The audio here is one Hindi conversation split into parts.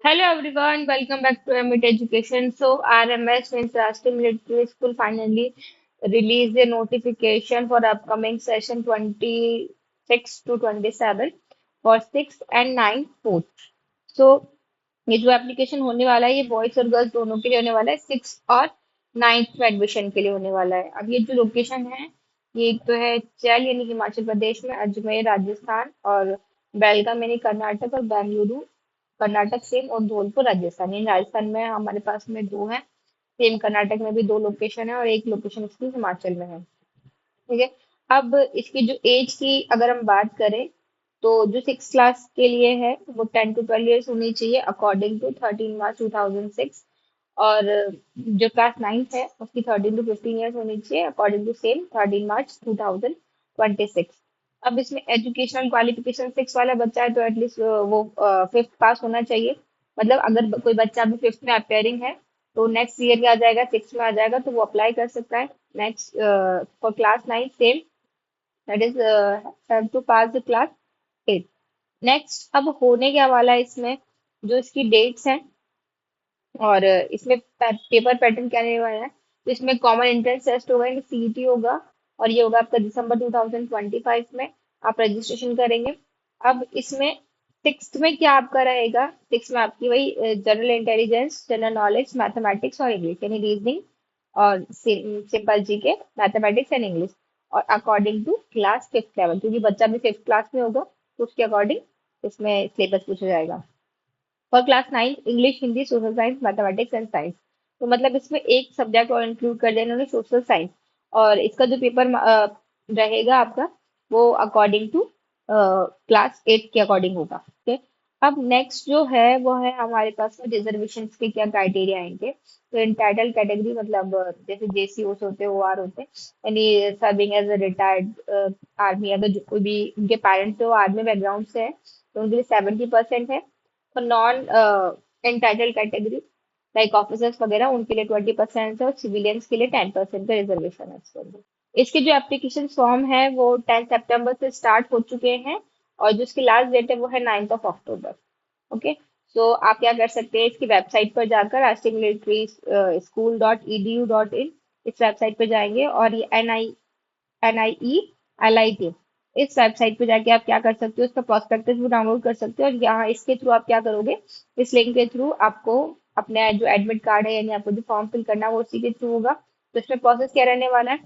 Hello everyone, welcome back to Amit Education. So RMS means Rashtriya Military School finally released a notification for upcoming session 26 to 27 for 6th and 9th both. So ये जो एप्लीकेशन होने वाला है ये बॉयज और गर्ल्स दोनों के लिए होने वाला है 6 और 9th में एडमिशन के लिए होने वाला है। अब ये जो लोकेशन है ये एक तो है चैल यानी हिमाचल प्रदेश में, अजमेर राजस्थान और बेलगाम यानी कर्नाटक और बेंगलुरु कर्नाटक सेम और धौलपुर राजस्थान। इन राजस्थान में हमारे पास में दो है, सेम कर्नाटक में भी दो लोकेशन है और एक लोकेशन इसकी हिमाचल में है। ठीक है। अब इसकी जो एज की अगर हम बात करें तो जो 6 क्लास के लिए है वो 10 to 12 ईयर्स होनी चाहिए अकॉर्डिंग टू 13 मार्च 2006। और जो क्लास 9th है उसकी 13 to 15 ईयर्स होनी चाहिए अकॉर्डिंग टू सेम 13 मार्च 2026। अब इसमें एजुकेशनल क्वालिफिकेशन 6 वाला बच्चा है तो एटलीस्ट वो 5th पास होना चाहिए। मतलब अगर कोई बच्चा अभी 5th में अपेयरिंग है तो नेक्स्ट ईयर क्या आ जाएगा, 6th में आ जाएगा तो वो अप्लाई कर सकता है। Next for class 9 same, that is have to pass the class 8। Next अब होने क्या वाला है इसमें, जो इसकी डेट्स हैं और इसमें पेपर पैटर्न क्या रहने वाला है। तो इसमें कॉमन एंट्रेंस टेस्ट होगा, सीईटी होगा और ये होगा आपका दिसंबर 2025 में आप रजिस्ट्रेशन करेंगे। अब इसमें 6th में क्या आपका रहेगा, 6th में आपकी वही general intelligence, general knowledge, mathematics और इंग्लिश यानी रीजनिंग और simple G K, mathematics and English. और according to class 5th level, क्योंकि बच्चा भी 5th क्लास में होगा तो उसके अकॉर्डिंग इसमें सिलेबस पूछा जाएगा। For class 9 English, Hindi, social science, mathematics and science. तो मतलब इसमें एक सब्जेक्ट और इंक्लूड कर दिया इन्होंने, सोशल साइंस। और इसका जो पेपर रहेगा आपका वो अकॉर्डिंग टू क्लास 8 के अकॉर्डिंग होगा। ठीक है। अब नेक्स्ट जो है वो है हमारे पास में रिजर्वेशन के क्या क्राइटेरिया आएंगे। तो इंटाइटल कैटेगरी मतलब जैसे जेसीओस होते हैं, ओआर होते हैं, यानी serving as a retired army, अगर कोई भी उनके पेरेंट्स जो आर्मी बैकग्राउंड से है तो उनके लिए 70% है। और non entitle category like officers वगैरह उनके लिए 20% है और सिविलियंस के लिए 10% का रिजर्वेशन है इसके अंदर। इसके जो एप्लीकेशन फॉर्म है वो 10 सितंबर से स्टार्ट हो चुके हैं और जो इसकी लास्ट डेट है वो है 9 अक्टूबर। ओके। सो आप क्या कर सकते हैं, इसकी वेबसाइट पर जाकर राष्ट्रीय मिलिट्री school.edu.in इस वेबसाइट पर जाएंगे और ये NIE LIT इस वेबसाइट पे जाके आप क्या कर सकते हो, इसका प्रोस्पेक्टस भी डाउनलोड कर सकते हो। और यहाँ इसके थ्रू आप क्या करोगे, इस लिंक के थ्रू आपको अपने जो एडमिट कार्ड है यानी आपको जो फॉर्म फिल करना है वो उसी के थ्रू होगा। तो इसमें प्रोसेस क्या रहने वाला है,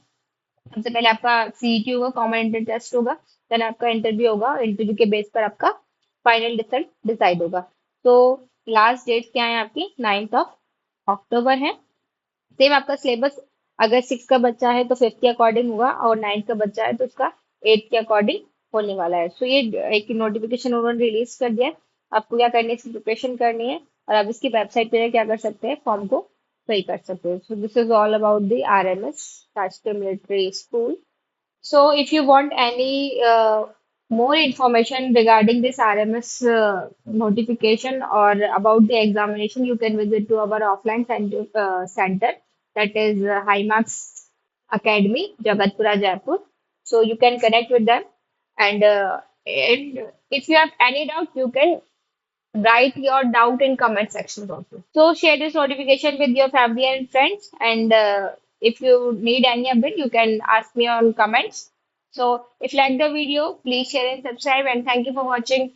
सबसे पहले आपका सीईटी होगा, कॉमन एंट्रेंस टेस्ट होगा, देन आपका इंटरव्यू होगा, इंटरव्यू के बेस पर आपका फाइनल रिजल्ट डिसाइड होगा। तो लास्ट डेट क्या है आपकी, 9 अक्टूबर है। सेम आपका सिलेबस अगर 6 का बच्चा है तो 5th के अकॉर्डिंग होगा और 9th का बच्चा है तो उसका 8th के अकॉर्डिंग होने वाला है। सो ये एक नोटिफिकेशन उन्होंने रिलीज कर दिया है। आपको क्या करनी है, इसकी प्रिपरेशन करनी है और आप इसकी वेबसाइट पे क्या कर सकते हैं, फॉर्म को फिल कर सकते हैं। So this is all about the RMS, राष्ट्रीय military school. So, if you want any more information regarding this RMS notification or about the examination, you can visit to our offline center, that is Himax Academy, Jagatpura, Jaipur. So you can connect with them, and if you have any doubt, you can write your doubt in comment section also. So share this notification with your family and friends. And if you need any update, you can ask me on comments. So if you like the video, please share and subscribe. And thank you for watching.